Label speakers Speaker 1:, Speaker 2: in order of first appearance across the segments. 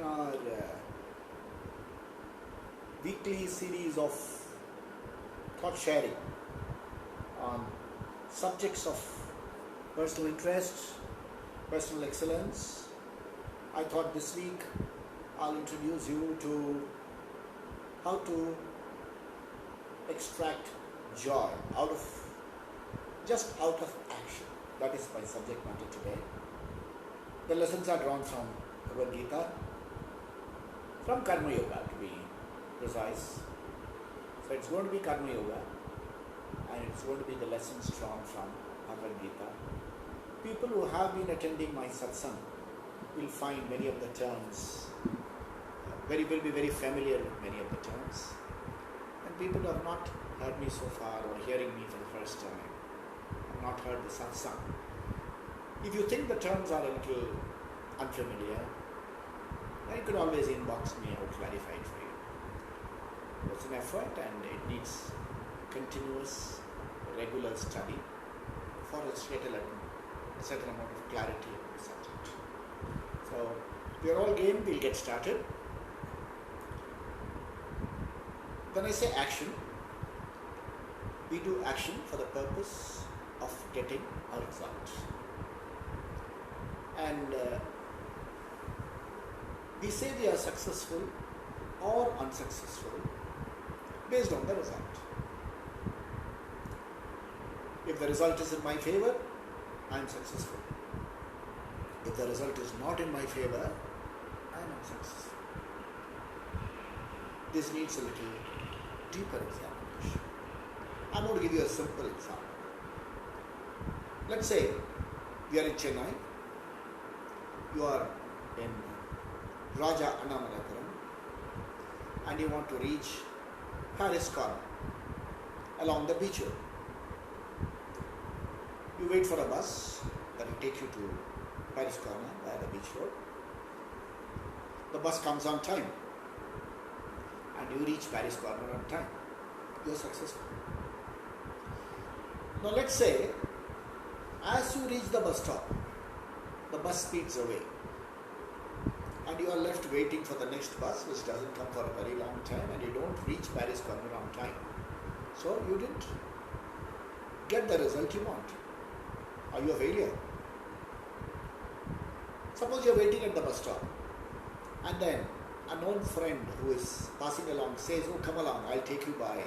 Speaker 1: our weekly series of thought sharing on subjects of personal interest, personal excellence. I thought this week I'll introduce you to how to extract joy out of action. That is my subject matter today. The lessons are drawn from Bhagavad Gita, from Karma Yoga to be precise. So it's going to be Karma Yoga and it's going to be the lessons drawn from Bhagavad Gita. People who have been attending my satsang will find many of the terms, will be very familiar with many of the terms. And people who have not heard me so far or hearing me for the first time, have not heard the satsang. If you think the terms are a little unfamiliar, then you could always inbox me, I will clarify it for you. It's an effort and it needs continuous, regular study for a certain amount of clarity in the subject. So, we are all game, we'll get started. When I say action, we do action for the purpose of getting a result. And we say we are successful or unsuccessful based on the result. If the result is in my favor, I am successful. If the result is not in my favor, I am unsuccessful. This needs a little deeper examination. I'm going to give you a simple example. Let's say we are in Chennai, you are in Raja Annamanagaram and you want to reach Paris Corner along the beach road. You wait for a bus that will take you to Paris Corner via the beach road. The bus comes on time and you reach Paris Corner on time. You are successful. Now let's say as you reach the bus stop, the bus speeds away and you are left waiting for the next bus which doesn't come for a very long time and you don't reach Paris Corner on time. So you didn't get the result you want. Are you a failure? Suppose you are waiting at the bus stop and then a known friend who is passing along says, "Oh, come along, I'll take you by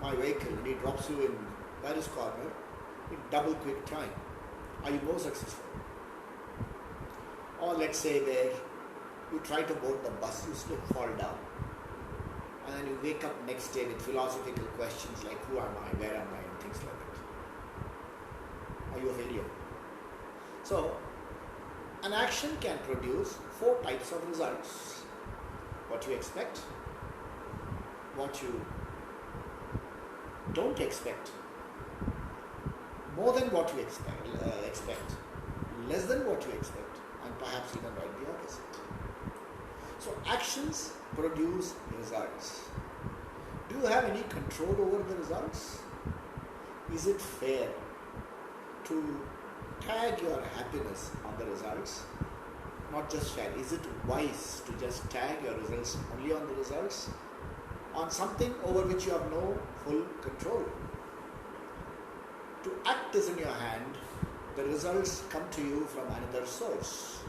Speaker 1: my vehicle," and he drops you in Paris Corner in double quick time. Are you more successful? Or let's say where you try to board the bus, you slip, fall down, and then you wake up next day with philosophical questions like who am I, where am I, and things like that. Are you a failure? So, an action can produce 4 types of results. What you expect, what you don't expect, more than what you expect, less than what you expect, and perhaps even right the opposite. So actions produce results. Do you have any control over the results? Is it fair to tag your happiness on the results? Not just share. Is it wise to just tag your results only on the results? On something over which you have no full control. To act is in your hand, the results come to you from another source.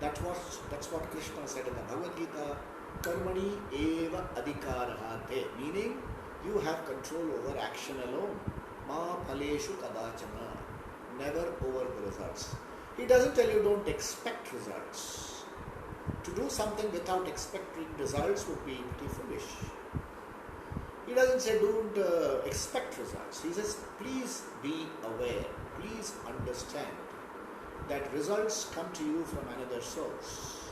Speaker 1: That's what Krishna said in the Bhagavad Gita, Karmani eva adhikaraha te, meaning you have control over action alone. Ma phaleshu kadachana, never over the results. He doesn't tell you don't expect results. To do something without expecting results would be pretty foolish. He doesn't say don't expect results. He says please be aware, please understand that results come to you from another source.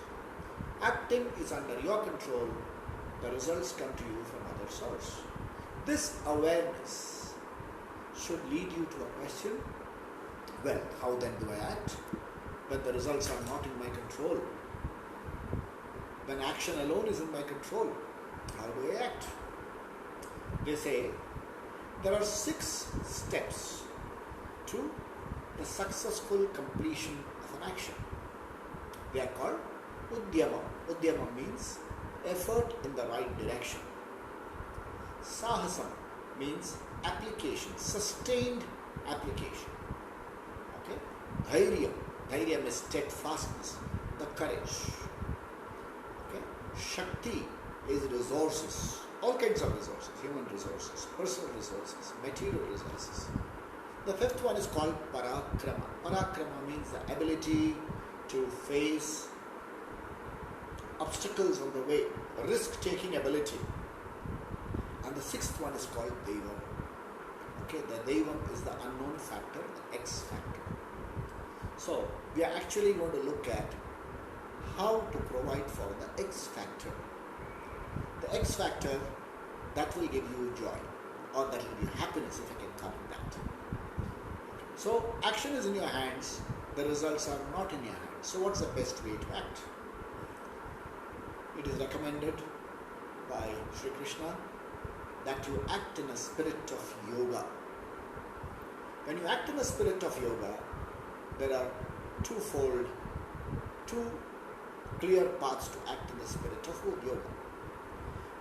Speaker 1: Acting is under your control, the results come to you from other source. This awareness should lead you to a question, well, how then do I act when the results are not in my control? When action alone is in my control, how do I act? They say there are 6 steps to the successful completion of an action. They are called Udyamam. Udyamam means effort in the right direction. Sahasam means application, sustained application. Okay? Dhairyam. Dhairyam is steadfastness, the courage. Okay? Shakti is resources, all kinds of resources, human resources, personal resources, material resources. The fifth one is called Parakrama. Parakrama means the ability to face obstacles on the way, risk-taking ability. And the sixth one is called Devam. Okay, the Devam is the unknown factor, the X factor. So, we are actually going to look at how to provide for the X factor. The X factor that will give you joy, or that will give you happiness, if I can call it that. So, action is in your hands, the results are not in your hands. So, what's the best way to act? It is recommended by Sri Krishna that you act in a spirit of yoga. When you act in a spirit of yoga, there are two clear paths to act in the spirit of yoga.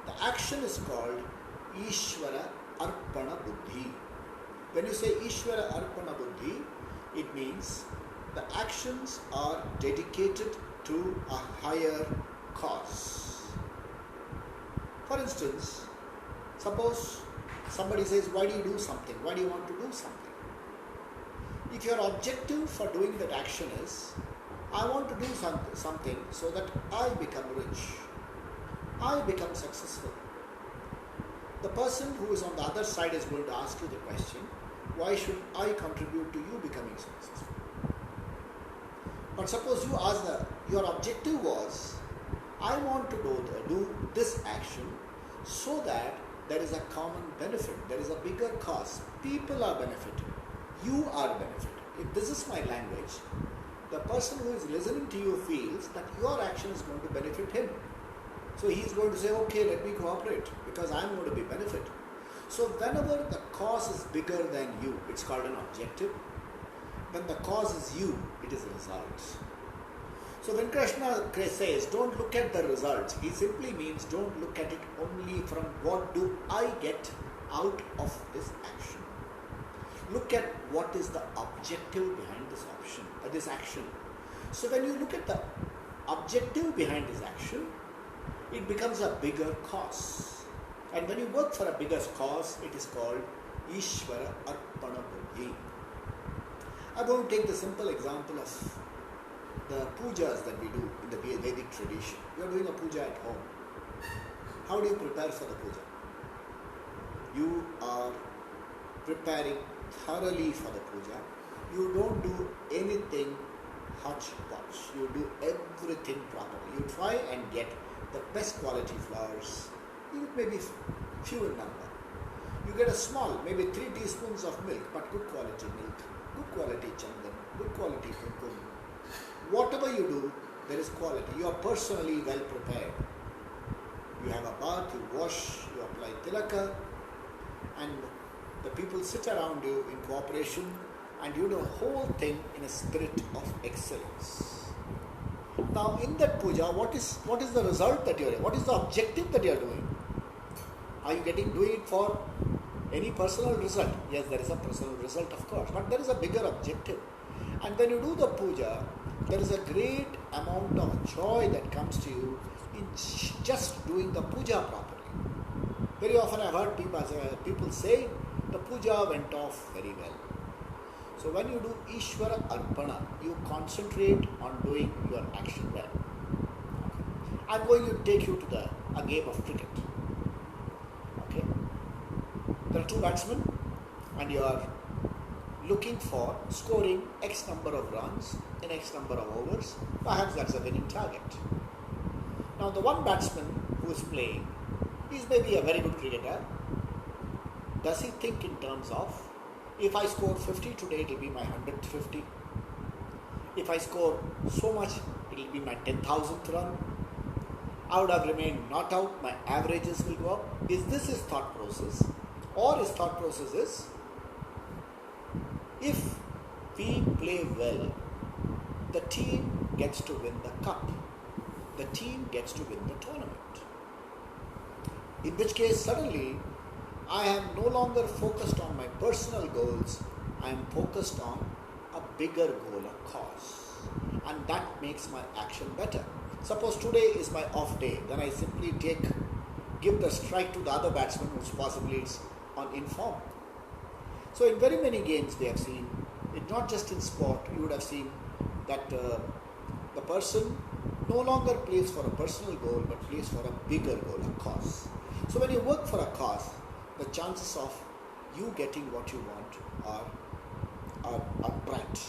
Speaker 1: The action is called Ishvara Arpana Buddhi. When you say Ishvara Arpana Buddhi, it means the actions are dedicated to a higher cause. For instance, suppose somebody says, why do you do something? Why do you want to do something? If your objective for doing that action is, I want to do something so that I become rich, I become successful. The person who is on the other side is going to ask you the question, why should I contribute to you becoming successful? But suppose you ask your objective was, I want to do this action so that there is a common benefit, there is a bigger cause. People are benefiting, you are benefiting. If this is my language, the person who is listening to you feels that your action is going to benefit him. So he is going to say, okay, let me cooperate because I am going to be benefited. So whenever the cause is bigger than you, it's called an objective. When the cause is you, it is a result. So when Krishna says, don't look at the results, he simply means don't look at it only from what do I get out of this action. Look at what is the objective behind this action. So when you look at the objective behind this action, it becomes a bigger cause. And when you work for a bigger cause, it is called Ishvara Arpana Buddhi. I'm going to take the simple example of the pujas that we do in the Vedic tradition. You are doing a puja at home. How do you prepare for the puja? You are preparing thoroughly for the puja. You don't do anything hodgepodge. You do everything properly. You try and get the best quality flowers, even maybe few in number. You get a small, maybe 3 teaspoons of milk, but good quality milk, good quality chandan, good quality kumkum. Whatever you do, there is quality. You are personally well prepared. You have a bath, you wash, you apply tilaka, and the people sit around you in cooperation, and you do the whole thing in a spirit of excellence. Now in that puja, what is the result that you are doing? What is the objective that you are doing? Are you doing it for any personal result? Yes, there is a personal result, of course, but there is a bigger objective. And when you do the puja, there is a great amount of joy that comes to you in just doing the puja properly. Very often I have heard people say, the puja went off very well. So when you do Ishvara Arpana, you concentrate on doing your action well. Okay. I'm going to take you to a game of cricket. Okay. There are 2 batsmen and you are looking for scoring X number of runs in X number of overs. Perhaps that's a winning target. Now the one batsman who is playing is maybe a very good cricketer. Does he think in terms of, if I score 50 today, it will be my 150. If I score so much, it will be my 10,000th run. I would have remained not out, my averages will go up. Is this his thought process? Or his thought process is, if we play well, the team gets to win the cup. the team gets to win the tournament. In which case, suddenly, I am no longer focused on my personal goals, I am focused on a bigger goal, a cause. And that makes my action better. Suppose today is my off day, then I simply give the strike to the other batsman who's possibly uninformed. So in very many games we have seen, it not just in sport, you would have seen that the person no longer plays for a personal goal but plays for a bigger goal, a cause. So when you work for a cause, the chances of you getting what you want are bright.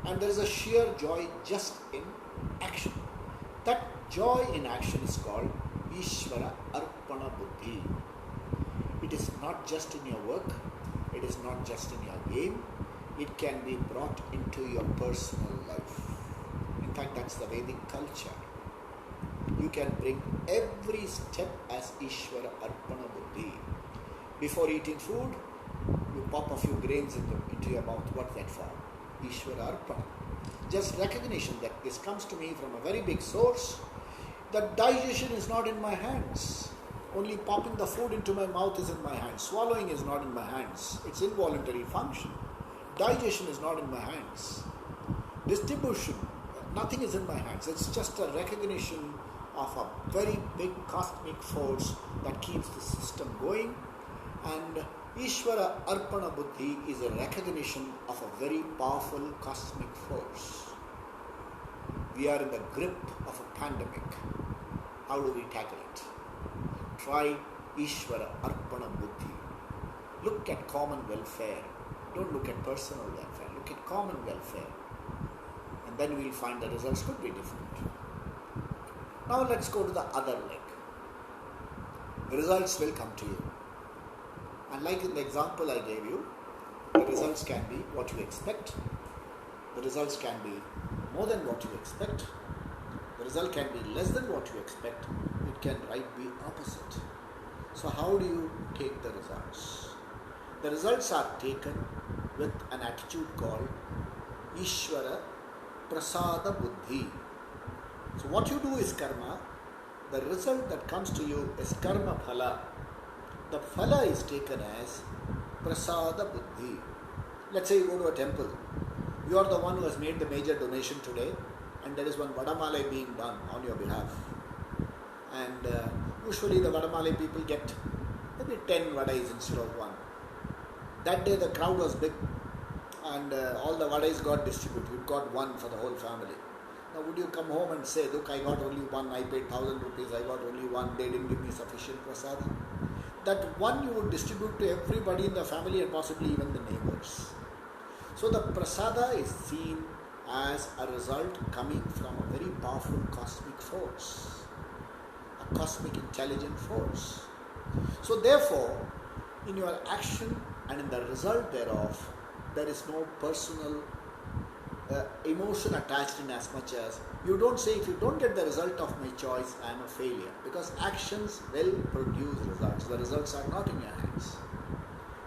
Speaker 1: And there is a sheer joy just in action. That joy in action is called Ishvara Arpana Buddhi. It is not just in your work, it is not just in your game, it can be brought into your personal life. In fact, that's the Vedic culture. You can bring every step as Ishvara Arpana Buddhi. Before eating food, you pop a few grains into your mouth. What's that for? Ishvara Arpana. Just recognition that this comes to me from a very big source. The digestion is not in my hands. Only popping the food into my mouth is in my hands. Swallowing is not in my hands. It's involuntary function. Digestion is not in my hands. Distribution, nothing is in my hands. It's just a recognition of a very big cosmic force that keeps the system going. And Ishvara Arpana Buddhi is a recognition of a very powerful cosmic force. We are in the grip of a pandemic. How do we tackle it? Try Ishvara Arpana Buddhi. Look at common welfare. Don't look at personal welfare. Look at common welfare. And then we will find the results could be different. Now let's go to the other leg. The results will come to you. And like in the example I gave you, the results can be what you expect. The results can be more than what you expect. The result can be less than what you expect. It can right be opposite. So how do you take the results? The results are taken with an attitude called Ishvara Prasada Buddhi. So what you do is karma. The result that comes to you is karma phala. The phala is taken as Prasada Buddhi. Let's say you go to a temple. You are the one who has made the major donation today, and there is one Vadamalai being done on your behalf. And usually the Vadamalai people get maybe 10 Vadais instead of one. That day the crowd was big, and all the Vadais got distributed. You got one for the whole family. Now would you come home and say, look, I got only one, I paid 1,000 rupees, I got only one, they didn't give me sufficient prasada? That one you would distribute to everybody in the family and possibly even the neighbors. So the prasada is seen as a result coming from a very powerful cosmic force, a cosmic intelligent force. So therefore, in your action and in the result thereof, there is no personal emotion attached in as much as you don't say, if you don't get the result of my choice, I am a failure. Because actions will produce results. The results are not in your hands.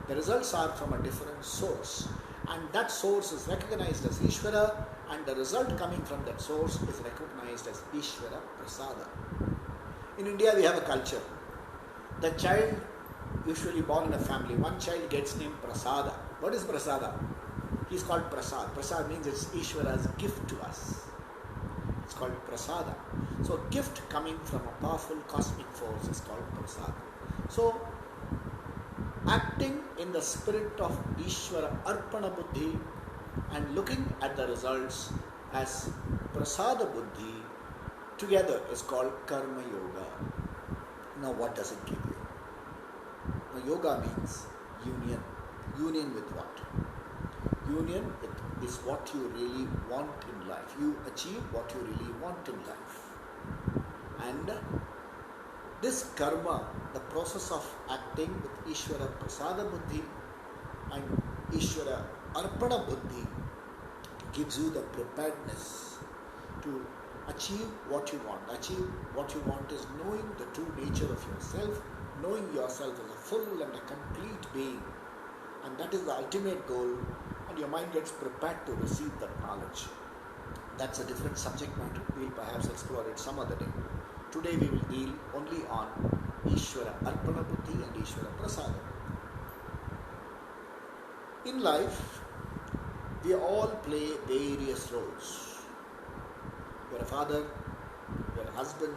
Speaker 1: The results are from a different source. And that source is recognized as Ishvara, and the result coming from that source is recognized as Ishvara Prasada. In India we have a culture. The child usually born in a family, one child gets named Prasada. What is Prasada? He is called Prasad. Prasad means it's Ishvara's gift to us. It's called Prasada. So gift coming from a powerful cosmic force is called Prasada. So acting in the spirit of Ishvara Arpana Buddhi and looking at the results as Prasada Buddhi together is called Karma Yoga. Now what does it give you? Now yoga means union. Union with what? Union is what you really want in life. You achieve what you really want in life. And this karma, the process of acting with Ishvara Prasada Buddhi and Ishvara Arpana Buddhi gives you the preparedness to achieve what you want. Achieve what you want is knowing the true nature of yourself, knowing yourself as a full and a complete being. And that is the ultimate goal, and your mind gets prepared to receive that knowledge. That's a different subject matter. We'll perhaps explore it some other day. Today we will deal only on Ishvara Arpana Buddhi and Ishvara Prasada. In life, we all play various roles. You're a father, you're a husband,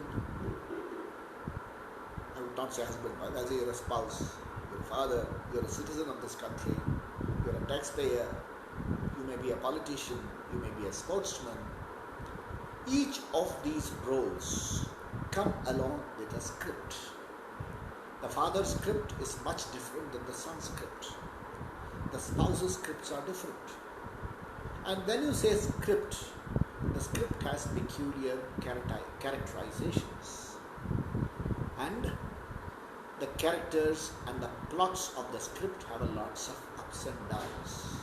Speaker 1: I would not say husband, as you're a spouse, you're a father, you're a citizen of this country, you're a taxpayer, you may be a politician, you may be a sportsman. Each of these roles come along with a script. The father's script is much different than the son's script. The spouse's scripts are different. And when you say script, the script has peculiar characterizations. And the characters and the plots of the script have a lots of ups and downs.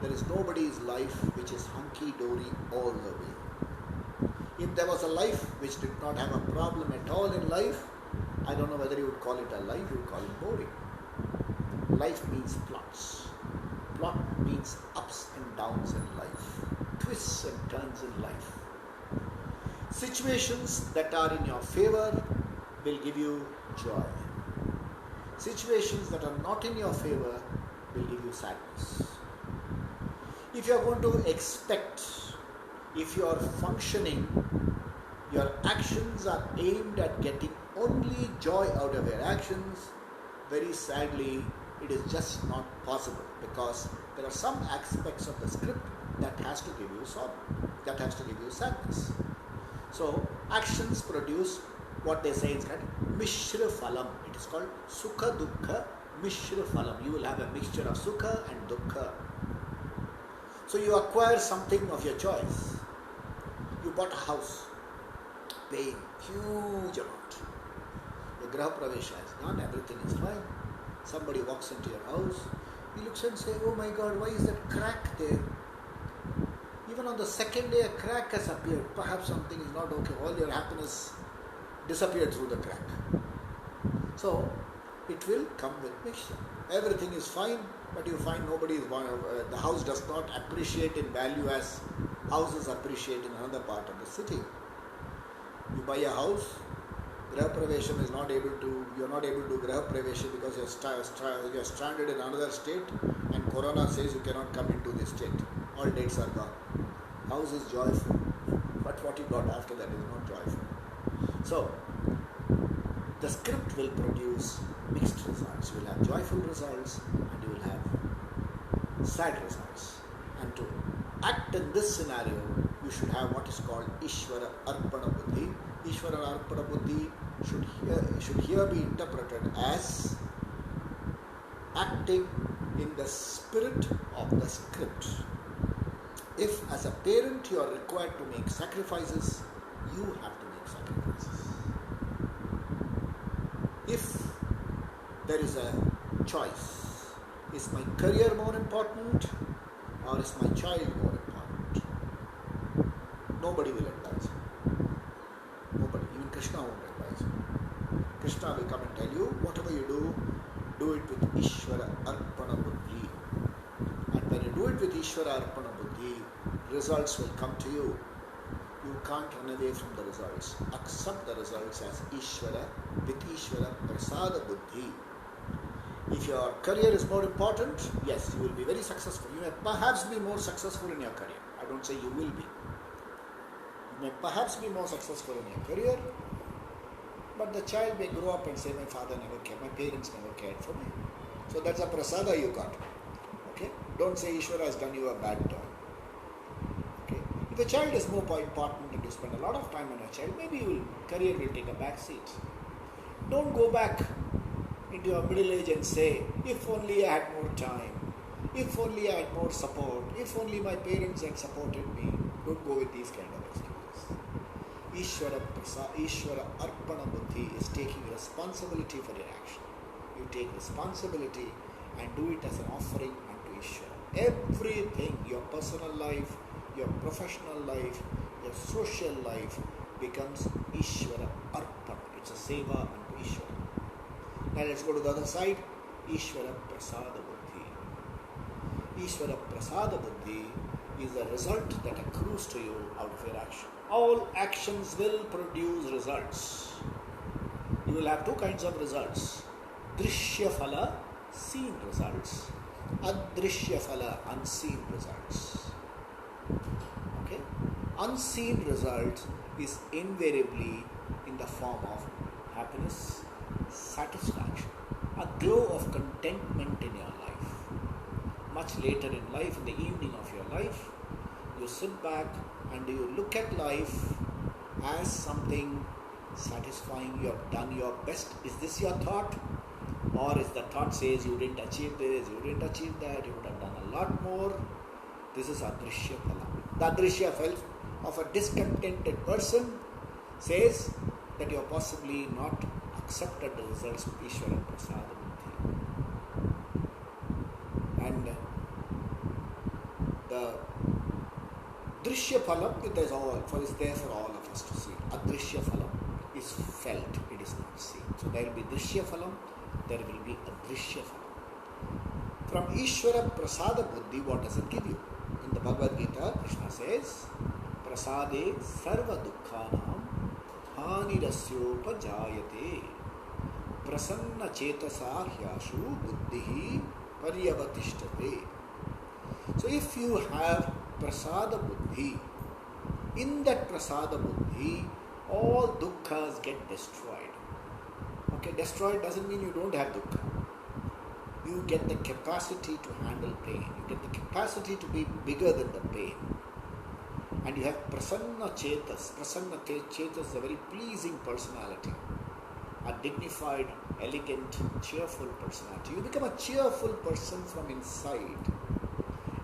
Speaker 1: There is nobody's life which is hunky-dory all the way. If there was a life which did not have a problem at all in life, I don't know whether you would call it a life, you would call it boring. Life means plots. Plot means ups and downs in life, twists and turns in life. Situations that are in your favor will give you joy. Situations that are not in your favor will give you sadness. If you are going to expect, if you are functioning, your actions are aimed at getting only joy out of your actions, very sadly, it is just not possible, because there are some aspects of the script that has to give you sorrow, that has to give you sadness. So, actions produce what they say is called Mishra Phalam. It is called Sukha Dukkha Mishra Phalam. You will have a mixture of Sukha and Dukkha. So, you acquire something of your choice. You bought a house, paying huge amount. The Graha Pravesha is done, everything is fine. Somebody walks into your house, he looks and says, oh my God, why is that crack there? Even on the second day, a crack has appeared. Perhaps something is not okay. All your happiness disappeared through the crack. So, it will come with mixture. Everything is fine, but you find nobody is the house does not appreciate in value as houses appreciate in another part of the city. You buy a house, Graha Pravesham is not able to, you are not able to do Graha Pravesham because you are stranded in another state and Corona says you cannot come into this state. All dates are gone. House is joyful, but what you got after that is not joyful. So, the script will produce mixed results. You will have joyful results and you will have sad results. And to act in this scenario, you should have what is called Ishvara Arpana Buddhi. Ishvara Arpana Buddhi should here be interpreted as acting in the spirit of the script. If as a parent you are required to make sacrifices, you have to make sacrifices. If there is a choice, is my career more important or is my child more important? Nobody will advise you. Nobody, even Krishna won't advise you. Krishna will come and tell you, whatever you do it with Ishvara Arpana Buddhi. And when you do it with Ishvara Arpana Buddhi, results will come to you. You can't run away from the results. Accept the results as Ishvara, with Ishvara Prasada Buddhi. If your career is more important, yes, you will be very successful. You may perhaps be more successful in your career. I don't say you will be. You may perhaps be more successful in your career, but the child may grow up and say, my father never cared, my parents never cared for me. So that's a prasada you got. Okay? Don't say Ishvara has done you a bad turn. Okay? If the child is more important and you spend a lot of time on your child, maybe your career will take a back seat. Don't go back into your middle age and say, if only I had more time, if only I had more support, if only my parents had supported me. Don't go with these kind of excuses. Ishvara Arpana Buddhi is taking responsibility for your action. You take responsibility and do it as an offering unto Ishvara. Everything, your personal life, your professional life, your social life becomes Ishvara Arpana. It's a seva unto Ishvara. Now let's go to the other side. Ishvara Prasada Buddhi. Ishvara Prasada Buddhi is a result that accrues to you out of your action. All actions will produce results. You will have two kinds of results. Drishya phala, seen results. Adrishya phala, unseen results. Okay? Unseen result is invariably in the form of happiness, satisfaction, a glow of contentment in your life. Much later in life, in the evening of your life, you sit back and you look at life as something satisfying. You have done your best. Is this your thought? Or is the thought says you didn't achieve this, you didn't achieve that, you would have done a lot more? This is adrishya phala. The adrishya phala of a discontented person says that you have possibly not accepted the results of Ishvara Prasada Buddhi. And the drishya phalam is there for all of us to see. Adrishya phalam is felt, it is not seen. So there will be drishya phalam, there will be adrishya phalam. From Ishvara Prasada Buddhi, what does it give you? In the Bhagavad Gita, Krishna says, Prasade sarva dukkhanam hanirasyopa prasanna chetasa hyashu buddhihi paryavatishtate. So if you have prasada buddhi, in that prasada buddhi, all dukkhas get destroyed. Okay, destroyed doesn't mean you don't have dukkha. You get the capacity to handle pain. You get the capacity to be bigger than the pain. And you have prasanna chetas. Prasanna chetas is a very pleasing personality. A dignified, elegant, cheerful personality. You become a cheerful person from inside.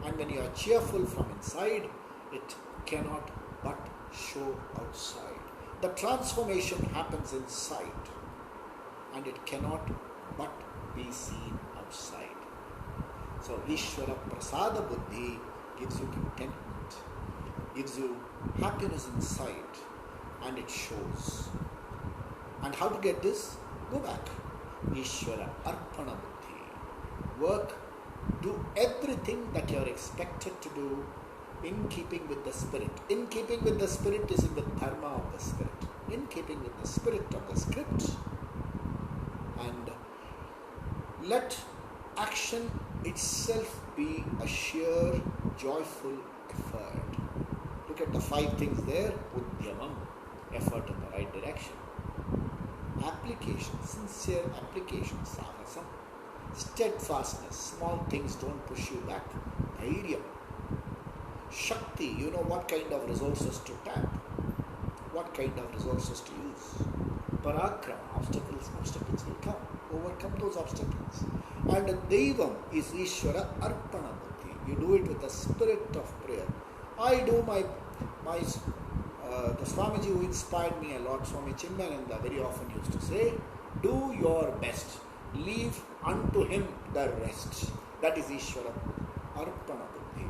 Speaker 1: And when you are cheerful from inside, it cannot but show outside. The transformation happens inside. And it cannot but be seen outside. So Ishvara Prasada Buddhi gives you contentment, gives you happiness inside, and it shows. And how to get this? Go back. Ishvara Arpana Buddhi. Work, do everything that you are expected to do in keeping with the spirit. In keeping with the spirit is in the dharma of the spirit. In keeping with the spirit of the script. And let action itself be a sheer joyful effort. Look at the 5 things there. Udyamam, effort in the right direction. Application, sincere application. Sahasam, steadfastness. Small things don't push you back. Dhairyam, Shakti, you know what kind of resources to tap, what kind of resources to use. Parakram, obstacles will come. Overcome those obstacles. And Devam is Ishvara Arpana Buddhi. You do it with a spirit of prayer. I do the Swamiji who inspired me a lot, Swami Chinmayananda, very often used to say, do your best. Leave unto him the rest. That is Ishvara Arpana Buddhi.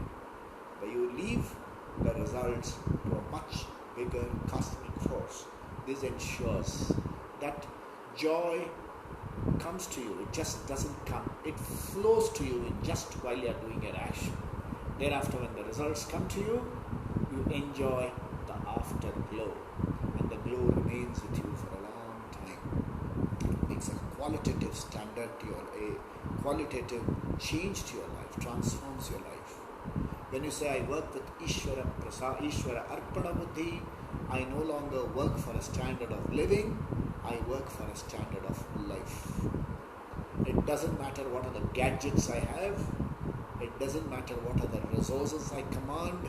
Speaker 1: Where you leave the results to a much bigger cosmic force. This ensures that joy comes to you. It just doesn't come. It flows to you in just while you are doing your action. Thereafter, when the results come to you, you enjoy the afterglow. And the glow remains with you for a long time. It's a qualitative standard to a qualitative change to your life, transforms your life. When you say, I work with Ishvara Arpana Buddhi, I no longer work for a standard of living, I work for a standard of life. It doesn't matter what are the gadgets I have, it doesn't matter what are the resources I command.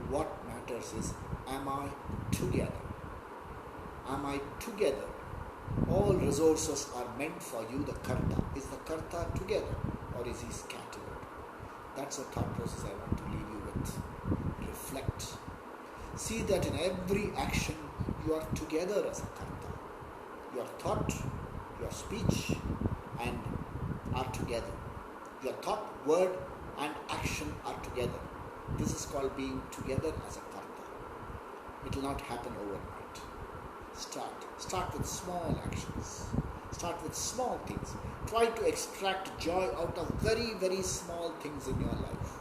Speaker 1: What matters is, am I together? Am I together? All resources are meant for you, the Karta. Is the Karta together or is he scattered? That's the thought process I want to leave you with. Reflect. See that in every action you are together as a Karta. Your thought, your speech and are together. Your thought, word and action are together. This is called being together as a Karta. It will not happen overnight. Start with small actions. Start with small things. Try to extract joy out of very, very small things in your life.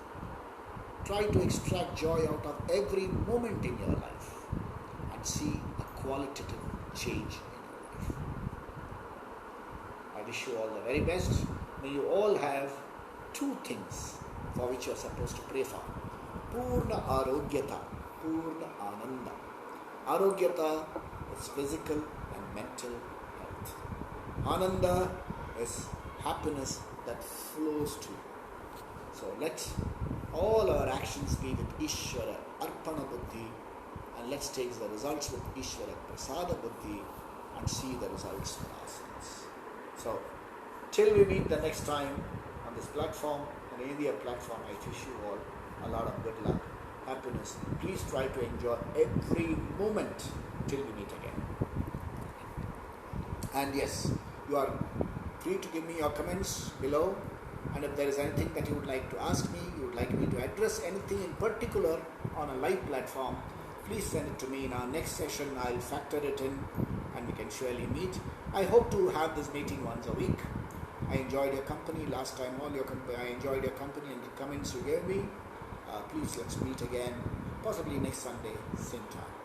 Speaker 1: try to extract joy out of every moment in your life and see a qualitative change in your life. I wish you all the very best. May you all have two things for which you are supposed to pray for. Purna Arogyata, Purna Ananda. Arogyata is physical and mental health. Ananda is happiness that flows to you. So let all our actions be with Ishvara Arpana Buddhi, and let's take the results with Ishvara Prasada Buddhi and see the results for ourselves. So, till we meet the next time on this platform, on any other platform, I wish you all a lot of good luck, happiness. Please try to enjoy every moment till we meet again. And yes, you are free to give me your comments below, and if there is anything that you would like to ask me, you would like me to address anything in particular on a live platform, please send it to me. In our next session, I'll factor it in and we can surely meet. I hope to have this meeting once a week. I enjoyed your company last time. I enjoyed your company and the comments you gave me. Please let's meet again, possibly next Sunday, same time.